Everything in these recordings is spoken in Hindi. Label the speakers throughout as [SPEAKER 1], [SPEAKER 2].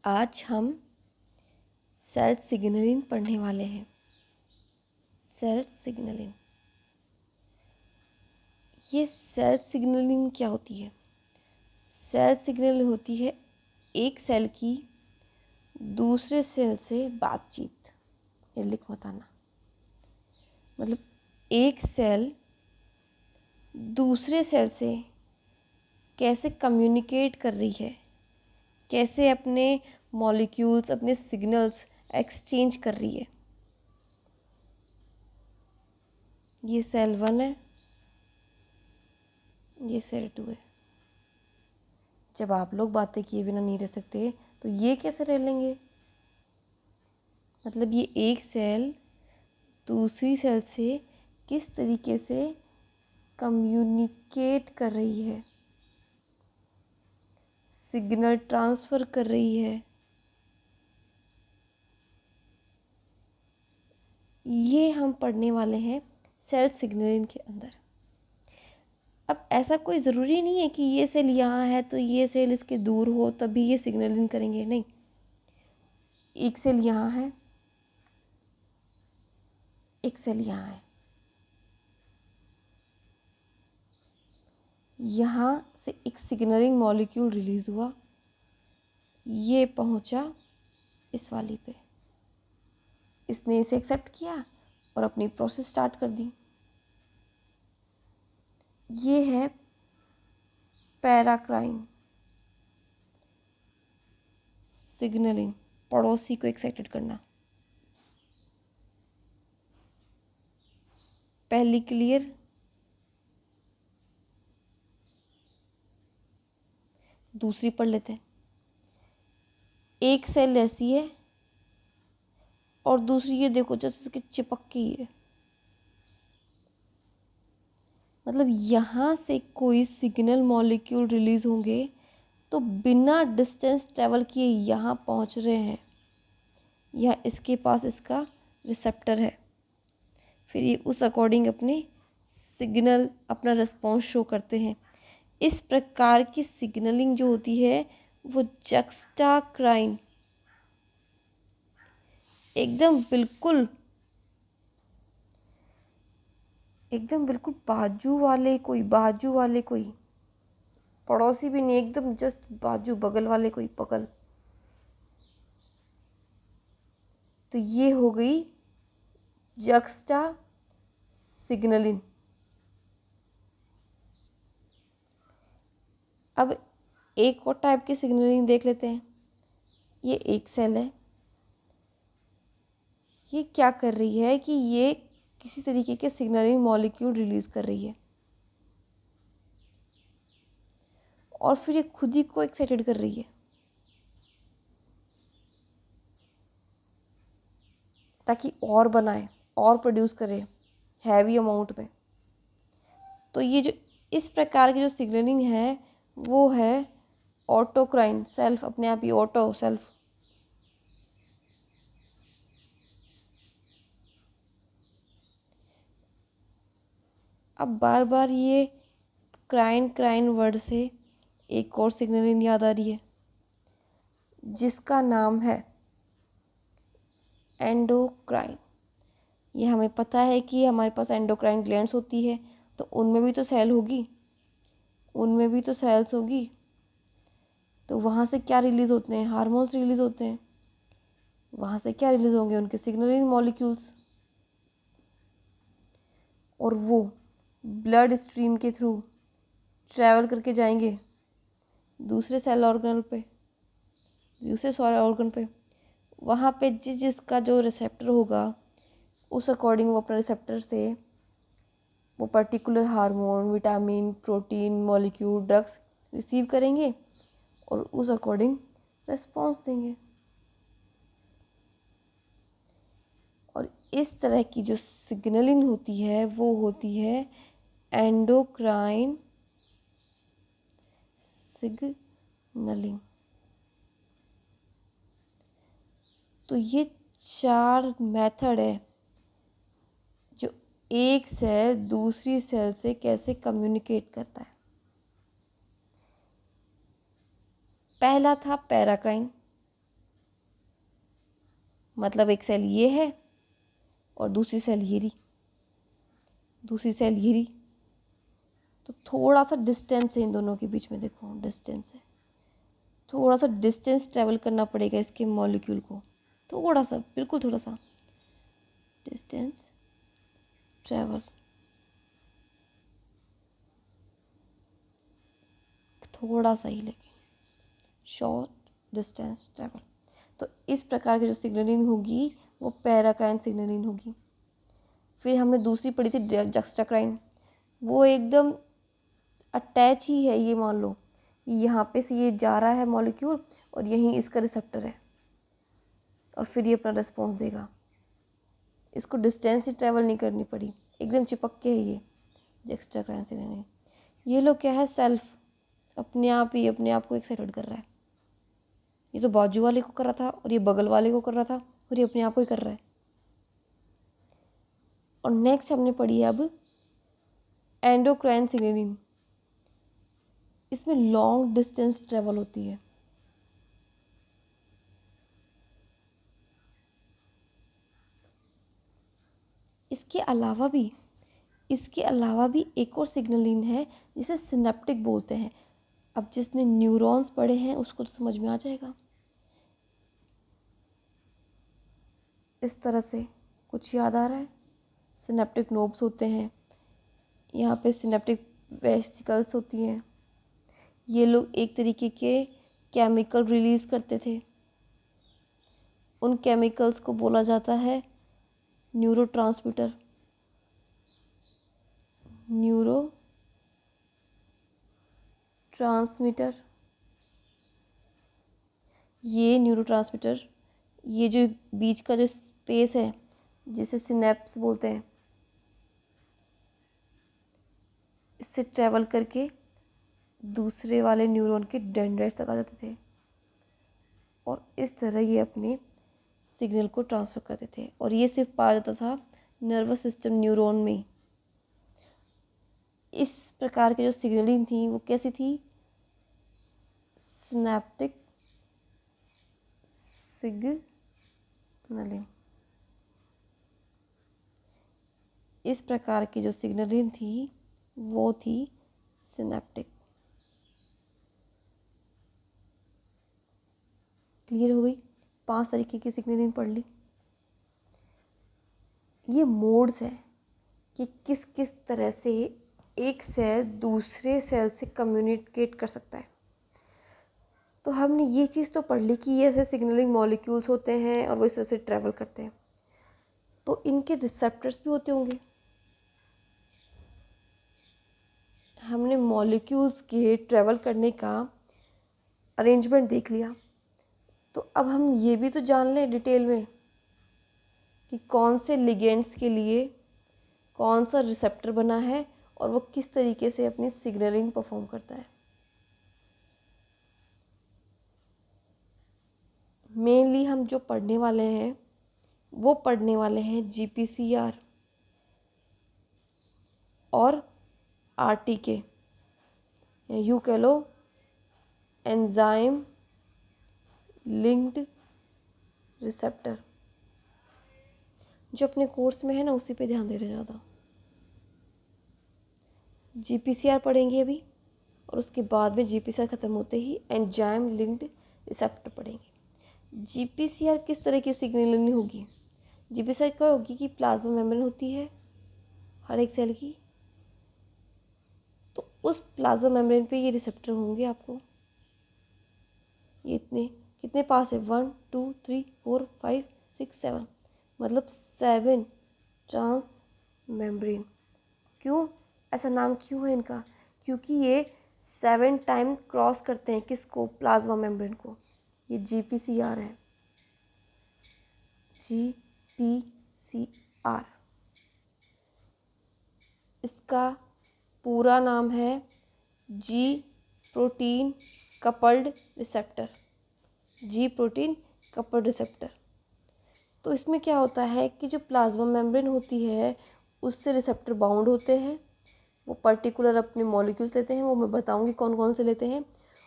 [SPEAKER 1] आज हम सेल सिग्नलिंग पढ़ने वाले हैं। सेल सिग्नलिंग, ये सेल सिग्नलिंग क्या होती है? सेल सिग्नल होती है एक सेल की दूसरे सेल से बातचीत। ये लिख मत आना। मतलब एक सेल दूसरे सेल से कैसे कम्युनिकेट कर रही है, कैसे अपने मॉलिक्यूल्स, अपने सिग्नल्स एक्सचेंज कर रही है। ये सेल 1 है, ये सेल 2 है। जब आप लोग बातें किए बिना नहीं रह सकते तो ये कैसे रह लेंगे? मतलब ये एक सेल दूसरी सेल से किस तरीके से कम्युनिकेट कर रही है, सिग्नल ट्रांसफ़र कर रही है, ये हम पढ़ने वाले हैं सेल सिग्नलिंग के अंदर। अब ऐसा कोई ज़रूरी नहीं है कि ये सेल यहाँ है तो ये सेल इसके दूर हो तभी ये सिग्नलिंग करेंगे, नहीं। एक सेल यहाँ है, एक सेल यहाँ है, यहाँ से एक सिग्नलिंग मॉलिक्यूल रिलीज़ हुआ, ये पहुँचा इस वाली पे, इसने इसे एक्सेप्ट किया और अपनी प्रोसेस स्टार्ट कर दी। ये है पैराक्राइन सिग्नलिंग, पड़ोसी को एक्साइटेड करना। पहली क्लियर? दूसरी पढ़ लेते हैं। एक सेल ऐसी है और दूसरी ये देखो जैसे इसकी चिपक के ही है। मतलब यहाँ से कोई सिग्नल मॉलिक्यूल रिलीज होंगे तो बिना डिस्टेंस ट्रेवल किए यहाँ पहुँच रहे हैं। यह इसके पास इसका रिसेप्टर है, फिर ये उस अकॉर्डिंग अपने सिग्नल, अपना रिस्पॉन्स शो करते हैं। इस प्रकार की सिग्नलिंग जो होती है वो जक्स्टाक्राइन, एकदम बिल्कुल बाजू वाले कोई पड़ोसी भी नहीं, एकदम जस्ट बाजू, बगल वाले कोई बगल। तो ये हो गई जक्स्टा सिग्नलिंग। अब एक और टाइप की सिग्नलिंग देख लेते हैं। ये एक सेल है, ये क्या कर रही है कि ये किसी तरीके के सिग्नलिंग मॉलिक्यूल रिलीज कर रही है और फिर ये खुद ही को एक्साइटेड कर रही है ताकि और बनाए और प्रोड्यूस करे हैवी अमाउंट में। तो ये जो इस प्रकार की जो सिग्नलिंग है वो है ऑटोक्राइन, सेल्फ, अपने आप ही ऑटो, सेल्फ। अब बार बार ये क्राइन वर्ड से एक और सिग्नलिंग याद आ रही है जिसका नाम है एंडोक्राइन। ये हमें पता है कि हमारे पास एंडोक्राइन ग्लैंड्स होती है तो उनमें भी तो सेल होगी, उनमें भी तो सेल्स होगी। तो वहाँ से क्या रिलीज़ होते हैं? हार्मोन्स रिलीज़ होते हैं। वहाँ से क्या रिलीज़ होंगे? उनके सिग्नलिंग मॉलिक्यूल्स। और वो ब्लड स्ट्रीम के थ्रू ट्रैवल करके जाएंगे दूसरे सेल ऑर्गन पे, दूसरे सेल ऑर्गन पे। वहाँ पे जिसका जो रिसेप्टर होगा उस अकॉर्डिंग वो अपने रिसेप्टर से वो particular hormone, vitamin, protein, molecule, drugs receive करेंगे और उस अकॉर्डिंग रिस्पॉन्स देंगे। और इस तरह की जो सिग्नलिंग होती है वो होती है एंडोक्राइन सिग्नलिंग। तो ये 4 मेथड है जो एक सेल दूसरी सेल से कैसे कम्युनिकेट करता है। पहला था पैराक्राइन, मतलब एक सेल ये है और दूसरी सेल ये रही, दूसरी सेल ये रही। तो थोड़ा सा डिस्टेंस है इन दोनों के बीच में, देखो डिस्टेंस है, थोड़ा सा डिस्टेंस ट्रेवल करना पड़ेगा इसके मॉलिक्यूल को, थोड़ा सा, बिल्कुल थोड़ा सा डिस्टेंस ट्रेवल, थोड़ा सा ही, लेकिन शॉर्ट डिस्टेंस ट्रेवल। तो इस प्रकार की जो सिग्नलिंग होगी वो पैराक्राइन सिग्नलिंग होगी। फिर हमने दूसरी पढ़ी थी जक्स्टाक्राइन, वो एकदम अटैच ही है, ये मान लो यहाँ पे से ये जा रहा है मॉलिक्यूल और यहीं इसका रिसेप्टर है और फिर ये अपना रिस्पॉन्स देगा। इसको डिस्टेंस ही ट्रैवल नहीं करनी पड़ी, एकदम चिपक के है ये जक्स्टाक्राइन सिग्नलिंग। ये लोग क्या है, सेल्फ अपने आप ही अपने आप को एक्साइटेड कर रहा है। ये तो बाजू वाले को कर रहा था और ये बगल वाले को कर रहा था और ये अपने आप को ही कर रहा है। और नेक्स्ट हमने पढ़ी है अब एंडोक्राइन सिग्नलिंग। इसमें लॉन्ग डिस्टेंस ट्रेवल होती है। इसके अलावा भी एक और सिग्नलिंग है जिसे सिनेप्टिक बोलते हैं। अब जिसने न्यूरॉन्स पढ़े हैं उसको तो समझ में आ जाएगा। इस तरह से कुछ याद आ रहा है? सिनेप्टिक नोब्स होते हैं, यहाँ पे सिनेप्टिक वेसिकल्स होती हैं। ये लोग एक तरीके के केमिकल रिलीज़ करते थे, उन केमिकल्स को बोला जाता है न्यूरोट्रांसमीटर। ये न्यूरोट्रांसमीटर, ये जो बीच का जो स्पेस है जिसे सिनेप्स बोलते हैं, इससे ट्रेवल करके दूसरे वाले न्यूरॉन के डेंड्राइट्स तक आ जाते थे और इस तरह ये अपने सिग्नल को ट्रांसफ़र करते थे। और ये सिर्फ पाया जाता था नर्वस सिस्टम न्यूरॉन में। इस प्रकार की जो सिग्नलिंग थी वो कैसी थी? Synaptic signalling. इस प्रकार की जो सिग्नलिंग थी वो थी सिनेप्टिक। क्लियर हो गई? 5 तरीके की सिग्नलिंग पढ़ ली। ये मोड्स हैं कि किस किस तरह से एक सेल दूसरे सेल से कम्युनिकेट कर सकता है। तो हमने ये चीज़ तो पढ़ ली कि ये ऐसे सिग्नलिंग मॉलिक्यूल्स होते हैं और वो इस तरह से ट्रैवल करते हैं। तो इनके रिसेप्टर्स भी होते होंगे। हमने मॉलिक्यूल्स के ट्रैवल करने का अरेंजमेंट देख लिया। तो अब हम ये भी तो जान लें डिटेल में कि कौन से लिगेंड्स के लिए कौन सा रिसेप्टर बना है और वो किस तरीके से अपनी सिग्नलिंग परफॉर्म करता है। मेनली हम जो पढ़ने वाले हैं वो पढ़ने वाले हैं GPCR और RTK, या यूँ कह लो एंजाइम लिंक्ड रिसेप्टर। जो अपने कोर्स में है ना उसी पे ध्यान दे रहे ज़्यादा। GPCR पढ़ेंगे अभी और उसके बाद में GPCR ख़त्म होते ही एंजाइम लिंक्ड रिसेप्टर पढ़ेंगे। GPCR किस तरह की सिग्नलिंग होगी? GPCR क्या होगी कि प्लाज्मा मेम्ब्रेन होती है हर एक सेल की, तो उस प्लाज्मा मेम्ब्रेन पे ये रिसेप्टर होंगे आपको। ये इतने कितने पास है? 1 2 3 4 5 6 7, मतलब 7 ट्रांस मेम्ब्रेन। क्यों ऐसा नाम क्यों है इनका? क्योंकि ये 7 टाइम क्रॉस करते हैं किसको? प्लाज्मा मेम्ब्रेन को। ये GPCR है, GPCR। इसका पूरा नाम है जी प्रोटीन कपल्ड रिसेप्टर। जी प्रोटीन कपल्ड रिसेप्टर। तो इसमें क्या होता है कि जो प्लाज्मा मेम्ब्रेन होती है उससे रिसेप्टर बाउंड होते हैं। वो पर्टिकुलर अपने मॉलिक्यूल्स लेते हैं, वो मैं बताऊंगी कौन कौन से लेते हैं,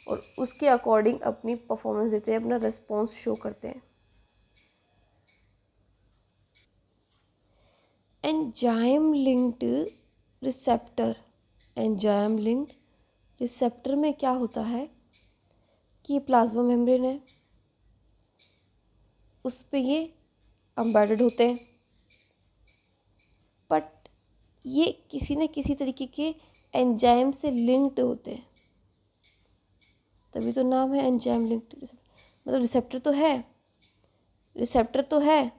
[SPEAKER 1] और उसके अकॉर्डिंग अपनी परफॉर्मेंस देते हैं, अपना रिस्पॉन्स शो करते हैं। Enzyme linked receptor, enzyme linked receptor में क्या होता है कि प्लाज्मा मेम्ब्रेन है, उस पे ये एम्बेडेड होते हैं, बट ये किसी न किसी तरीके के एंजाइम से लिंक्ड होते हैं, तभी तो नाम है एंजाइम लिंक्ड रिसेप्टर। मतलब रिसेप्टर तो है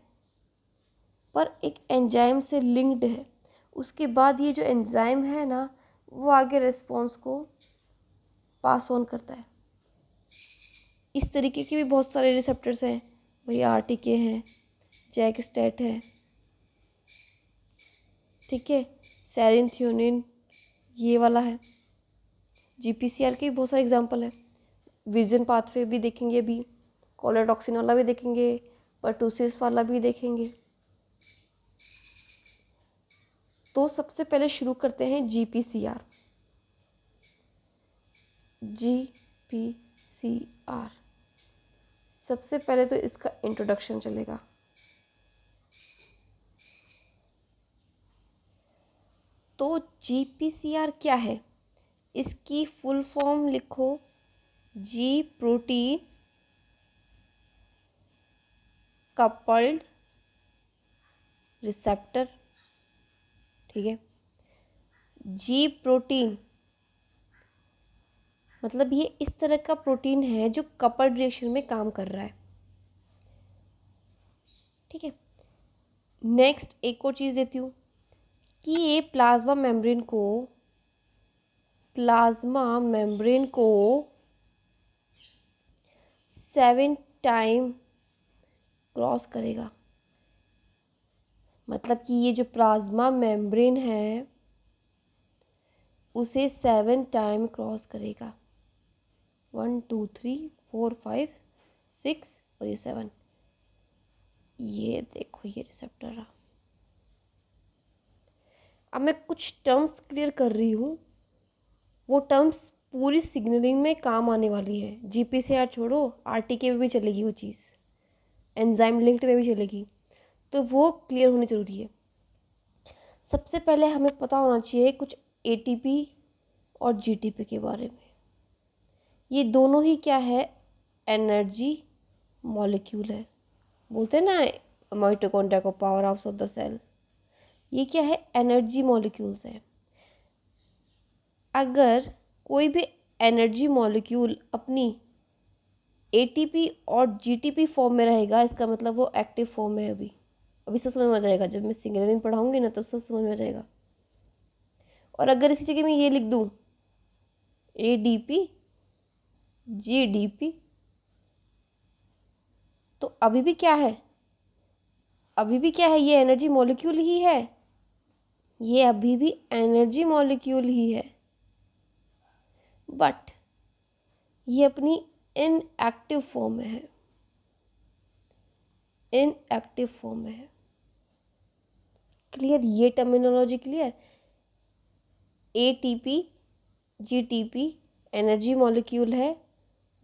[SPEAKER 1] पर एक एंजाइम से लिंक्ड है। उसके बाद ये जो एंजाइम है ना, वो आगे रिस्पॉन्स को पास ऑन करता है। इस तरीके के भी बहुत सारे रिसेप्टर्स हैं भाई, आरटीके हैं, जैक स्टेट है, ठीक है, सेरिन थ्योनिन ये वाला है, जीपीसीआर के भी बहुत सारे एग्जांपल है। विजन पाथवे भी देखेंगे अभी, कोलेटॉक्सिन वाला भी देखेंगे, पर्टूसिस वाला भी देखेंगे। तो सबसे पहले शुरू करते हैं जीपीसीआर। जीपीसीआर सबसे पहले तो इसका इंट्रोडक्शन चलेगा। तो जीपीसीआर क्या है, इसकी फुल फॉर्म लिखो, जी प्रोटीन कपल्ड रिसेप्टर, ठीक है। जी प्रोटीन मतलब ये इस तरह का प्रोटीन है जो कपल्ड रिएक्शन में काम कर रहा है, ठीक है। नेक्स्ट एक और चीज़ देती हूँ कि ये प्लाज्मा मेम्ब्रेन को 7 टाइम क्रॉस करेगा। मतलब कि ये जो प्लाज्मा मेम्ब्रेन है उसे 7 टाइम क्रॉस करेगा। 1 2 3 4 5 6 और ये 7। ये देखो ये रिसेप्टर रहा। अब मैं कुछ टर्म्स क्लियर कर रही हूँ, वो टर्म्स पूरी सिग्नलिंग में काम आने वाली है। जीपीसीआर छोड़ो, आरटीके में भी चलेगी वो चीज़, एंजाइम लिंक्ड में भी चलेगी, तो वो क्लियर होनी ज़रूरी है। सबसे पहले हमें पता होना चाहिए कुछ एटीपी और जीटीपी के बारे में। ये दोनों ही क्या है, एनर्जी मॉलिक्यूल है। बोलते हैं ना माइटोकॉन्ड्रिया को powerhouse of the cell, ये क्या है, एनर्जी मॉलिक्यूल्स है। अगर कोई भी एनर्जी मॉलिक्यूल अपनी एटीपी और जीटीपी फॉर्म में रहेगा, इसका मतलब वो एक्टिव फॉर्म में है। अभी सब समझ में आ जाएगा, जब मैं सिग्नलिंग पढ़ाऊंगी ना तो सब समझ में आ जाएगा। और अगर इसी जगह मैं ये लिख दूँ एडीपी जीडीपी, तो अभी भी क्या है, ये एनर्जी मॉलिक्यूल ही है, ये अभी भी एनर्जी मॉलिक्यूल ही है, बट ये अपनी इनएक्टिव फॉर्म में है, इनएक्टिव फॉर्म में है। क्लियर, ये terminology clear. ATP GTP energy molecule है,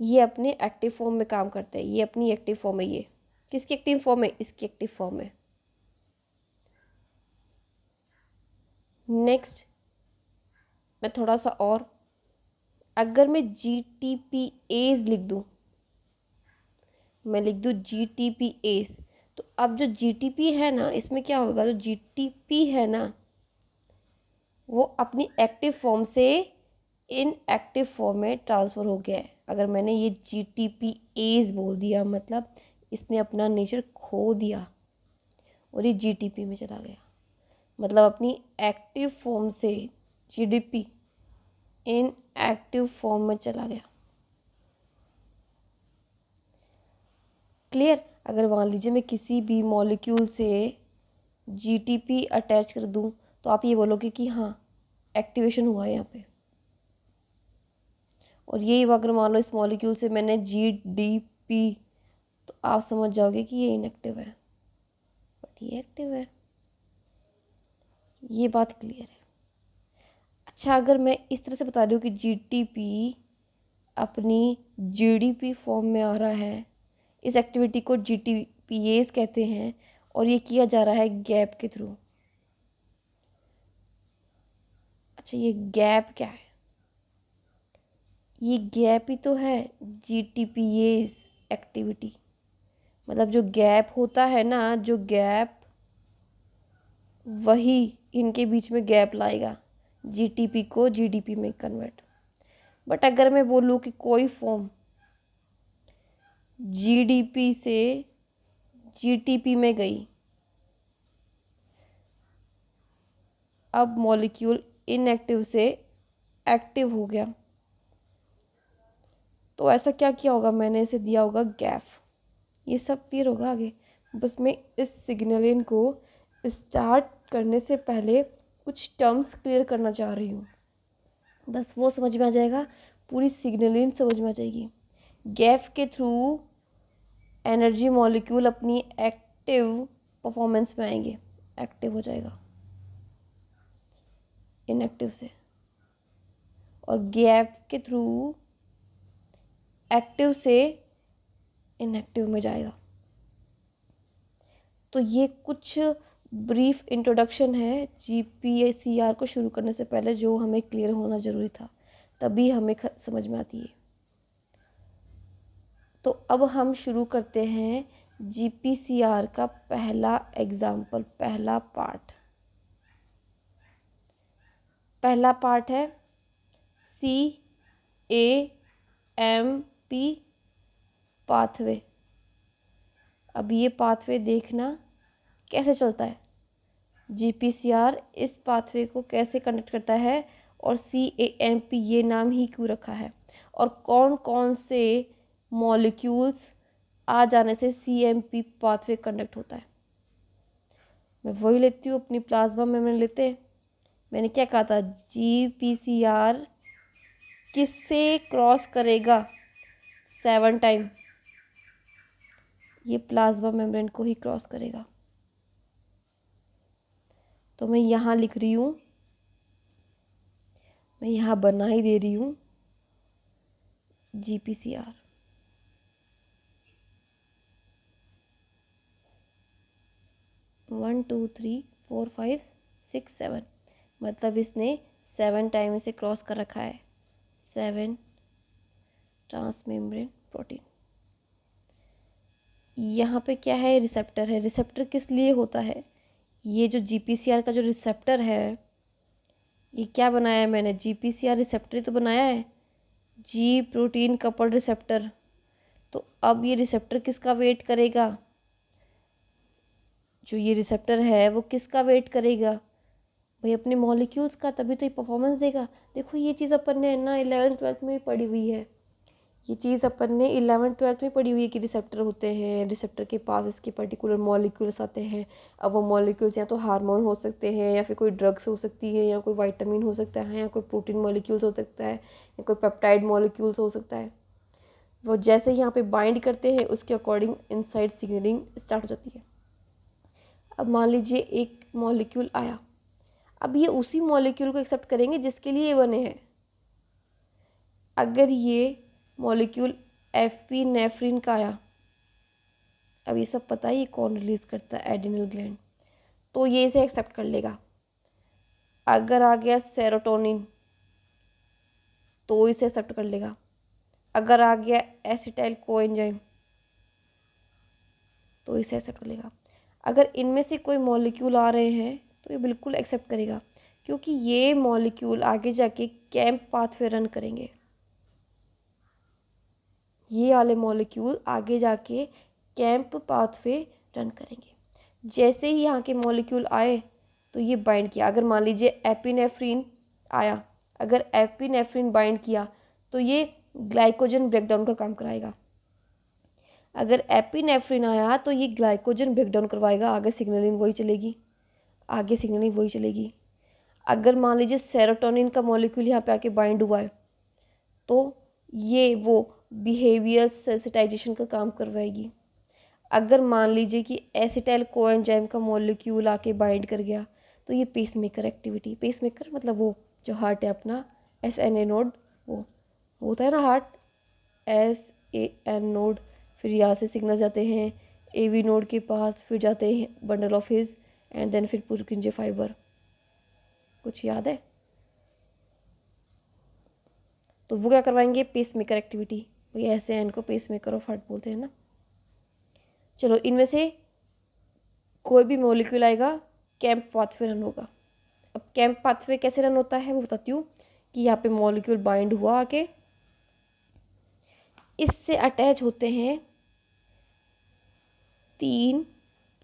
[SPEAKER 1] ये अपने एक्टिव फॉर्म में काम करते हैं, ये अपनी एक्टिव फॉर्म है। ये किसकी एक्टिव फॉर्म है, इसकी एक्टिव फॉर्म है। नेक्स्ट मैं थोड़ा सा और, अगर मैं जीटीपीएज लिख दूँ, जीटीपीएज, तो अब जो जीटीपी है ना, इसमें क्या होगा, जो जीटीपी है ना वो अपनी एक्टिव फॉर्म से इनएक्टिव फॉर्म में ट्रांसफ़र हो गया है। अगर मैंने ये जीटीपीएज बोल दिया मतलब इसने अपना नेचर खो दिया और ये जीटीपी में चला गया, मतलब अपनी एक्टिव फॉर्म से जीडीपी इनएक्टिव फॉर्म में चला गया। क्लियर। अगर मान लीजिए मैं किसी भी मॉलिक्यूल से जीटीपी अटैच कर दूं तो आप ये बोलोगे कि हाँ एक्टिवेशन हुआ है यहाँ पे। और यही अगर मान लो इस मॉलिक्यूल से मैंने जीडीपी, तो आप समझ जाओगे कि ये इनएक्टिव है, बट ये एक्टिव है। ये बात क्लियर है। अच्छा, अगर मैं इस तरह से बता दूँ कि जीटीपी अपनी जीडीपी फॉर्म में आ रहा है, इस एक्टिविटी को जीटीपीएज कहते हैं और ये किया जा रहा है गैप के थ्रू। अच्छा, ये गैप क्या है? ये गैप ही तो है जीटीपीएस एक्टिविटी। मतलब जो गैप होता है ना, जो गैप, वही इनके बीच में गैप लाएगा जीटीपी को जीडीपी में कन्वर्ट। बट अगर मैं बोलूँ कि कोई फॉर्म जीडीपी से जीटीपी में गई, अब मॉलिक्यूल इनएक्टिव से एक्टिव हो गया, तो ऐसा क्या किया होगा मैंने? इसे दिया होगा गैप। ये सब क्लियर होगा आगे। बस मैं इस सिग्नलिंग को स्टार्ट करने से पहले कुछ टर्म्स क्लियर करना चाह रही हूँ, बस वो समझ में आ जाएगा, पूरी सिग्नलिंग समझ में आ जाएगी। गैप के थ्रू एनर्जी मॉलिक्यूल अपनी एक्टिव परफॉर्मेंस में आएंगे, एक्टिव हो जाएगा इनएक्टिव से, और गैप के थ्रू एक्टिव से इनएक्टिव में जाएगा। तो ये कुछ ब्रीफ इंट्रोडक्शन है जीपीएसीआर को शुरू करने से पहले, जो हमें क्लियर होना ज़रूरी था, तभी हमें समझ में आती है। तो अब हम शुरू करते हैं जीपीसीआर का पहला एग्जाम्पल, पहला पार्ट। पहला पार्ट है CAMP पाथवे। अब ये पाथवे देखना कैसे चलता है, जीपीसीआर इस पाथवे को कैसे कनेक्ट करता है, और CAMP ये नाम ही क्यों रखा है, और कौन कौन से मॉलिक्यूल्स आ जाने से CAMP पाथवे कनेक्ट होता है। मैं वही लेती हूँ, अपनी प्लाज्मा मेम्ब्रेन लेते हैं। मैंने क्या कहा था? जीपीसीआर किससे क्रॉस करेगा 7 टाइम? ये प्लाज्मा मेम्ब्रेन को ही क्रॉस करेगा। तो मैं यहाँ लिख रही हूँ, मैं यहाँ बना ही दे रही हूँ GPCR. One two three four five six seven, मतलब इसने 7 टाइम इसे क्रॉस कर रखा है। 7 ट्रांसमेम्ब्रेन प्रोटीन। यहाँ पे क्या है? रिसेप्टर है। रिसेप्टर किस लिए होता है? ये जो जीपीसीआर का जो रिसेप्टर है, ये क्या बनाया है मैंने? जीपीसीआर रिसेप्टर ही तो बनाया है, जी प्रोटीन कपल्ड रिसेप्टर। तो अब ये रिसेप्टर किसका वेट करेगा? जो ये रिसेप्टर है वो किसका वेट करेगा भाई? अपने मॉलिक्यूल्स का, तभी तो ये परफॉर्मेंस देगा। देखो, ये चीज़ अपन ने ना 11th-12th में भी पढ़ी हुई है। ये चीज़ अपन ने 11th-12th में पढ़ी हुई है कि रिसेप्टर होते हैं, रिसेप्टर के पास इसके पर्टिकुलर मॉलिक्यूल्स आते हैं। अब वो मॉलिक्यूल्स या तो हार्मोन हो सकते हैं, या फिर कोई ड्रग्स हो सकती है, या कोई विटामिन हो सकता है, या कोई प्रोटीन मॉलिक्यूल्स हो सकता है, या कोई पेप्टाइड मॉलिक्यूल्स हो सकता है। वो जैसे यहाँ पे बाइंड करते हैं, उसके अकॉर्डिंग इनसाइड सिग्नलिंग स्टार्ट हो जाती है। अब मान लीजिए एक मॉलिक्यूल आया, अब ये उसी मॉलिक्यूल को एक्सेप्ट करेंगे जिसके लिए ये बने हैं। अगर ये मॉलिक्यूल एपिनेफ्रिन का आया, अब ये सब पता है ये कौन रिलीज करता है? Adrenal gland. तो ये इसे एक्सेप्ट कर लेगा। अगर आ गया सेरोटोनिन, तो इसे एक्सेप्ट कर लेगा। अगर आ गया एसिटाइल कोएंजाइम, तो इसे एक्सेप्ट कर लेगा। अगर इनमें से कोई मॉलिक्यूल आ रहे हैं तो ये बिल्कुल एक्सेप्ट करेगा, क्योंकि ये मॉलिक्यूल आगे जाके कैंप पाथवे रन करेंगे। ये वाले मॉलिक्यूल आगे जाके कैंप पाथवे रन करेंगे। जैसे ही यहाँ के मॉलिक्यूल आए तो ये बाइंड किया। अगर मान लीजिए एपिनेफ्रिन आया, अगर एपिनेफ्रिन बाइंड किया तो ये ग्लाइकोजन ब्रेकडाउन का काम कराएगा। अगर एपिनेफ्रिन आया तो ये ग्लाइकोजन ब्रेकडाउन करवाएगा, आगे सिग्नलिंग वही चलेगी, आगे सिग्नलिंग वही चलेगी। अगर मान लीजिए सेरोटोनिन का मॉलिक्यूल यहाँ पे आके बाइंड हुआ है, तो ये वो बिहेवियर सेंसिटाइजेशन का काम करवाएगी। अगर मान लीजिए कि एसिटाइल कोएंजाइम का मॉलिक्यूल आके बाइंड कर गया, तो ये पेसमेकर एक्टिविटी, पेसमेकर मतलब वो जो हार्ट है अपना, SNA नोड, वो होता है ना हार्ट, SAN नोड, फिर यहाँ से सिग्नल जाते हैं AV नोड के पास, फिर जाते हैं bundle of His, and then फिर पुरकिंजे फाइबर। कुछ याद है? तो वो क्या करवाएंगे, पेस मेकर एक्टिविटी। भाई ऐसे हैं इनको पेस मेकर ऑफ हार्ट बोलते हैं ना। चलो इनमें से कोई भी मॉलिक्यूल आएगा, कैंप पाथवे रन होगा। अब कैंप पाथवे कैसे रन होता है वो बताती हूँ कि यहाँ पे मॉलिक्यूल बाइंड हुआ आके, इससे अटैच होते हैं 3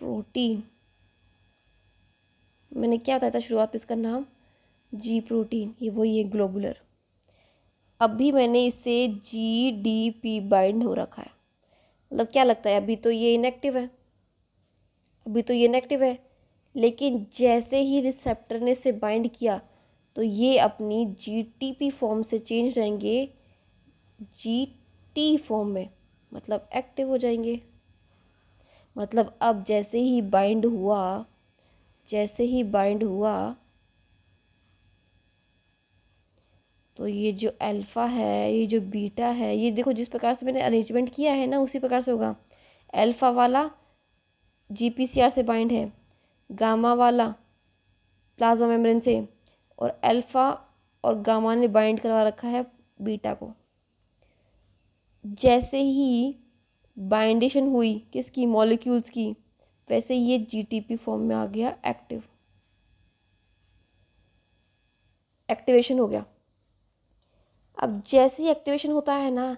[SPEAKER 1] प्रोटीन। मैंने क्या बताया था शुरुआत में, इसका नाम जी प्रोटीन, ये वही है ग्लोबुलर। अभी मैंने इसे GDP बाइंड हो रखा है, मतलब क्या लगता है अभी तो ये इनएक्टिव है, अभी तो ये इनएक्टिव है, लेकिन जैसे ही रिसेप्टर ने इसे बाइंड किया तो ये अपनी GTP फॉर्म से चेंज रहेंगे GT फॉर्म में, मतलब एक्टिव हो जाएंगे। मतलब अब जैसे ही बाइंड हुआ, जैसे ही बाइंड हुआ तो ये जो अल्फ़ा है, ये जो बीटा है, ये देखो जिस प्रकार से मैंने अरेंजमेंट किया है ना उसी प्रकार से होगा। अल्फ़ा वाला GPCR से बाइंड है, गामा वाला प्लाज्मा मेम्ब्रेन से, और अल्फ़ा और गामा ने बाइंड करवा रखा है बीटा को। जैसे ही बाइंडेशन हुई किसकी, मॉलिक्यूल्स की, वैसे ये GTP फॉर्म में आ गया एक्टिव, एक्टिवेशन हो गया। अब जैसे ही एक्टिवेशन होता है ना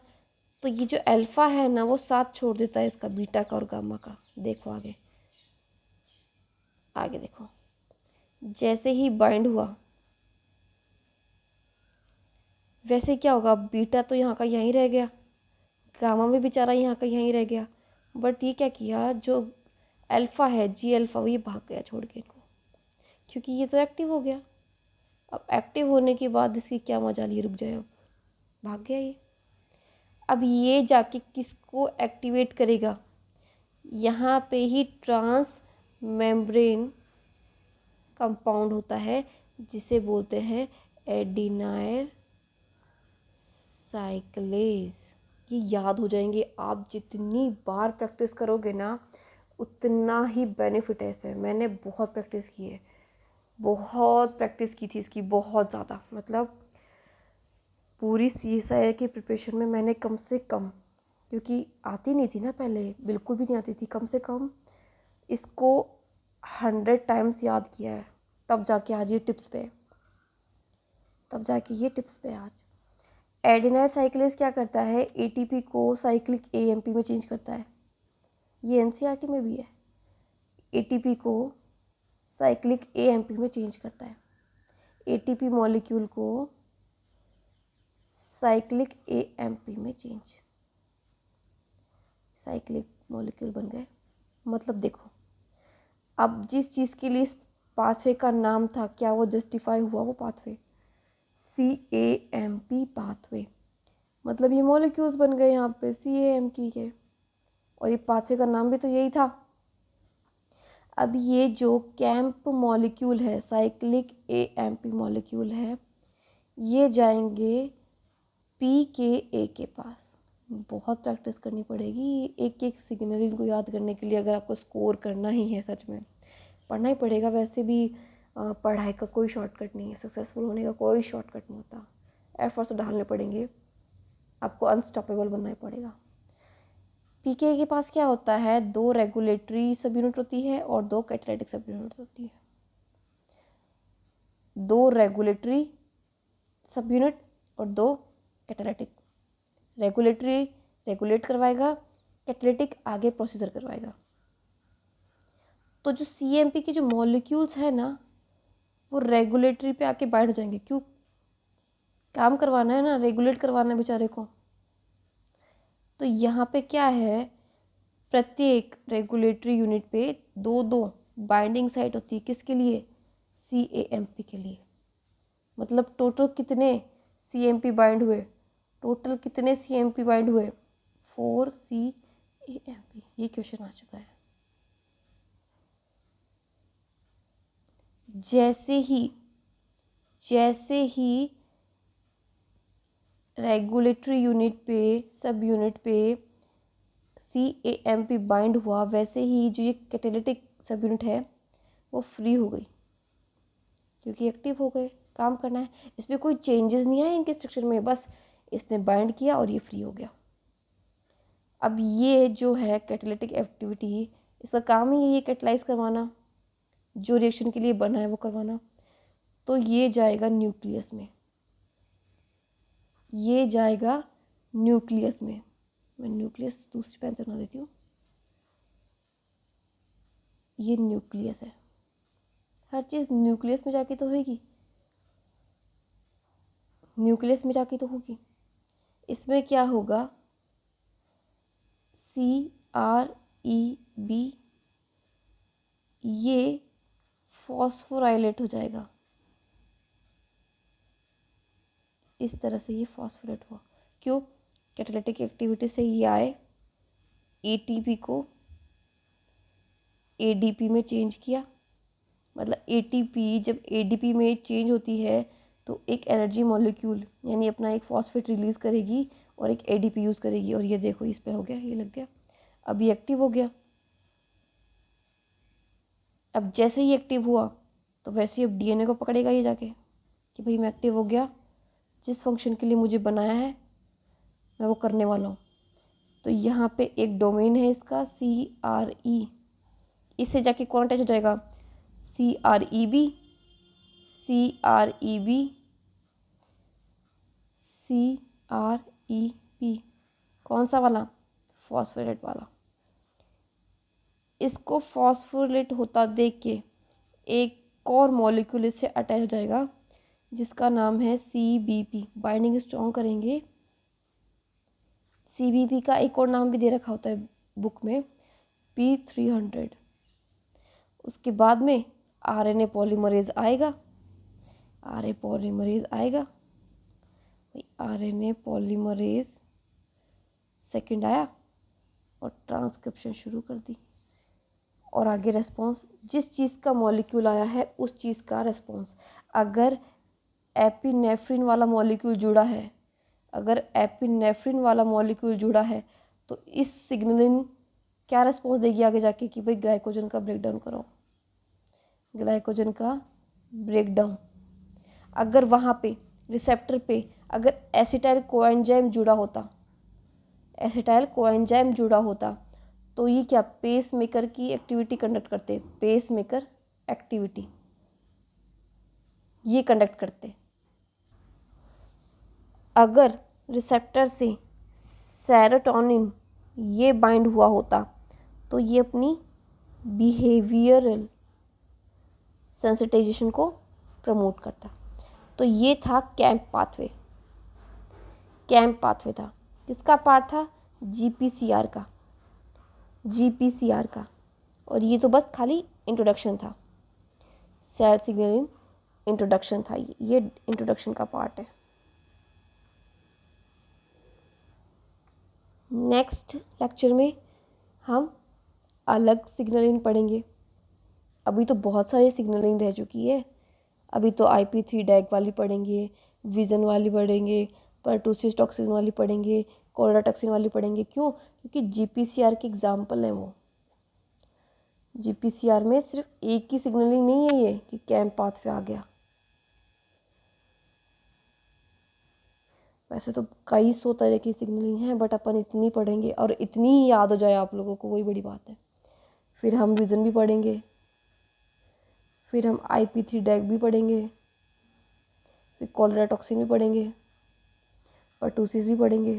[SPEAKER 1] तो ये जो अल्फ़ा है ना वो साथ छोड़ देता है इसका, बीटा का और गामा का। देखो आगे, आगे देखो, जैसे ही बाइंड हुआ वैसे क्या होगा, बीटा तो यहाँ का यहीं रह गया, गामा भी बेचारा यहाँ का यहीं रह गया। बट ये क्या किया, जो अल्फ़ा है जी अल्फ़ा, वो ये भाग गया छोड़ के इनको, क्योंकि ये तो एक्टिव हो गया। अब एक्टिव होने के बाद इसकी क्या मजा ली, रुक जाए, अब भाग गया ये। अब ये जाके किसको एक्टिवेट करेगा, यहाँ पे ही ट्रांस मेम्ब्रेन कंपाउंड होता है जिसे बोलते हैं एडिनाइल साइक्लेज। ये याद हो जाएंगे, आप जितनी बार प्रैक्टिस करोगे ना उतना ही बेनिफिट है इसमें। मैंने बहुत प्रैक्टिस की है, बहुत प्रैक्टिस की थी इसकी, बहुत ज़्यादा। मतलब पूरी CSIR की प्रिपरेशन में मैंने कम से कम, क्योंकि आती नहीं थी ना पहले, बिल्कुल भी नहीं आती थी, कम से कम इसको 100 टाइम्स याद किया है, तब जाके आज ये टिप्स पे है, तब जाके ये टिप्स पे आज। एडिनाइल साइक्लेज क्या करता है, ATP को साइक्लिक AMP में चेंज करता है, ये NCERT में भी है। ATP को साइक्लिक AMP में चेंज करता है, ATP मॉलिक्यूल को साइक्लिक AMP में चेंज, साइक्लिक मॉलिक्यूल बन गए। मतलब देखो, अब जिस चीज़ के लिए इस पाथवे का नाम था, क्या वो जस्टिफाई हुआ, वो पाथवे CAMP पाथवे, मतलब ये मॉलिक्यूल्स बन गए यहाँ पे CAMP के, और ये पाथवे का नाम भी तो यही था। अब ये जो कैंप मॉलिक्यूल है, साइक्लिक AMP मॉलिक्यूल है, ये जाएंगे PKA के पास। बहुत प्रैक्टिस करनी पड़ेगी एक एक सिग्नल इनको याद करने के लिए, अगर आपको स्कोर करना ही है। सच में पढ़ना ही पड़ेगा, वैसे भी पढ़ाई का कोई शॉर्टकट नहीं है, सक्सेसफुल होने का कोई शॉर्टकट नहीं होता। एफर्ट्स डालने पड़ेंगे, आपको अनस्टॉपेबल बनना ही पड़ेगा। PKA के पास क्या होता है, 2 रेगुलेटरी सब यूनिट होती है और 2 कैटालिटिक सब यूनिट होती है। 2 रेगुलेटरी सब यूनिट और 2 कैटालिटिक। रेगुलेटरी रेगुलेट करवाएगा, कैटालिटिक आगे प्रोसीजर करवाएगा। तो जो CAMP के जो मॉलिक्यूल्स है ना वो रेगुलेटरी पे आके बाइंड हो जाएंगे। क्यों, काम करवाना है ना, रेगुलेट करवाना है बेचारे को। तो यहाँ पे क्या है, प्रत्येक रेगुलेटरी यूनिट पे 2-2 बाइंडिंग साइट होती है, किसके लिए, CAMP के लिए। मतलब टोटल कितने CAMP बाइंड हुए, टोटल कितने CAMP बाइंड हुए, 4 CAMP। ये क्वेश्चन आ चुका है। जैसे ही रेगुलेटरी यूनिट पे, सब यूनिट पे CAMP बाइंड हुआ, वैसे ही जो ये कैटालिटिक सब यूनिट है वो फ्री हो गई, क्योंकि एक्टिव हो गए, काम करना है। इसमें कोई चेंजेस नहीं आए इनके स्ट्रक्चर में, बस इसने बाइंड किया और ये फ्री हो गया। अब ये जो है कैटालिटिक एक्टिविटी, इसका काम ही ये कैटलाइज करवाना, जो रिएक्शन के लिए बना है वो करवाना। तो ये जाएगा न्यूक्लियस में, ये जाएगा न्यूक्लियस में। मैं न्यूक्लियस दूसरी पेन से बना देती हूँ। ये न्यूक्लियस है, हर चीज़ न्यूक्लियस में जाके तो होगी, न्यूक्लियस में जाके तो होगी। इसमें क्या होगा, CREB, ये फॉस्फोराइलेट हो जाएगा। इस तरह से ये फॉस्फोरेट हुआ। क्यों? कैटालिटिक एक्टिविटी से ये आए, ATP को ADP में चेंज किया। मतलब ATP जब ADP में चेंज होती है तो एक एनर्जी मॉलिक्यूल यानी अपना एक फॉस्फेट रिलीज करेगी और एक ADP यूज़ करेगी। और ये देखो इस पे हो गया, ये लग गया, अब ये एक्टिव हो गया। अब जैसे ही एक्टिव हुआ तो वैसे ही अब DNA को पकड़ेगा ये जाके कि भाई मैं एक्टिव हो गया, जिस फंक्शन के लिए मुझे बनाया है मैं वो करने वाला हूँ। तो यहाँ पे एक डोमेन है इसका CRE, इससे जाके कौन अटैच हो जाएगा, CREB, CREB, CREB, कौन सा वाला, फॉस्फोरेट वाला। इसको फॉस्फोरेट होता देख के एक और मॉलिक्यूल इससे अटैच हो जाएगा जिसका नाम है CBP। बाइंडिंग स्ट्रॉन्ग करेंगे। CBP का एक और नाम भी दे रखा होता है बुक में, P300। उसके बाद में RNA पॉलीमरेज आएगा, RNA पॉलीमरेज आएगा, RNA पॉलीमरेज सेकंड आया और ट्रांसक्रिप्शन शुरू कर दी। और आगे रेस्पॉन्स, जिस चीज़ का मॉलिक्यूल आया है उस चीज़ का रेस्पॉन्स। अगर एपिनेफ्रिन वाला मॉलिक्यूल जुड़ा है, अगर एपिनेफ्रिन वाला मॉलिक्यूल जुड़ा है तो इस सिग्नलिंग क्या रेस्पॉन्स देगी आगे जाके कि भाई ग्लाइकोजन का ब्रेकडाउन करो, ग्लाइकोजन का ब्रेकडाउन। अगर वहाँ पे रिसेप्टर पे अगर एसिटाइल कोएंजाइम जुड़ा होता, एसिटाइल कोएंजाइम जुड़ा होता तो ये क्या पेस मेकर की एक्टिविटी कंडक्ट करते, पेस मेकर एक्टिविटी ये कंडक्ट करते। अगर रिसेप्टर से सेरोटोनिन ये बाइंड हुआ होता तो ये अपनी बिहेवियरल सेंसिटाइजेशन को प्रमोट करता। तो ये था कैम्प पाथवे। कैम्प पाथवे था, किसका पार्ट था, GPCR का, GPCR का। और ये तो बस खाली इंट्रोडक्शन था, सेल सिग्नलिंग इंट्रोडक्शन था, ये इंट्रोडक्शन का पार्ट है। नेक्स्ट लेक्चर में हम अलग सिग्नलिंग पढ़ेंगे। अभी तो बहुत सारी सिग्नलिंग रह चुकी है। अभी तो IP3 डैग वाली पढ़ेंगे, विज़न वाली पढ़ेंगे, परटूसिस टॉक्सिन वाली पढ़ेंगे, कोलेरा टॉक्सिन वाली पढ़ेंगे। क्यों? क्योंकि GPCR के एग्जाम्पल हैं वो। GPCR में सिर्फ एक ही सिग्नलिंग नहीं है ये कि कैम्प पाथवे आ गया। वैसे तो कई सौ तरह की सिग्नलिंग है, बट अपन इतनी पढ़ेंगे और इतनी ही याद हो जाए आप लोगों को, वही बड़ी बात है। फिर हम विज़न भी पढ़ेंगे, फिर हम IP3 डैग भी पढ़ेंगे, फिर कोलेरा टॉक्सिन भी पढ़ेंगे, परटूसिस भी पढ़ेंगे।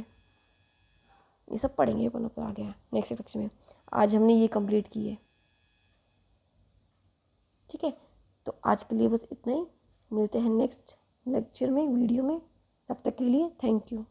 [SPEAKER 1] ये सब पढ़ेंगे अपन ऊपर आ गया नेक्स्ट लेक्चर में। आज हमने ये कंप्लीट की है, ठीक है। तो आज के लिए बस इतना ही, मिलते हैं नेक्स्ट लेक्चर में, वीडियो में। तब तक के लिए थैंक यू।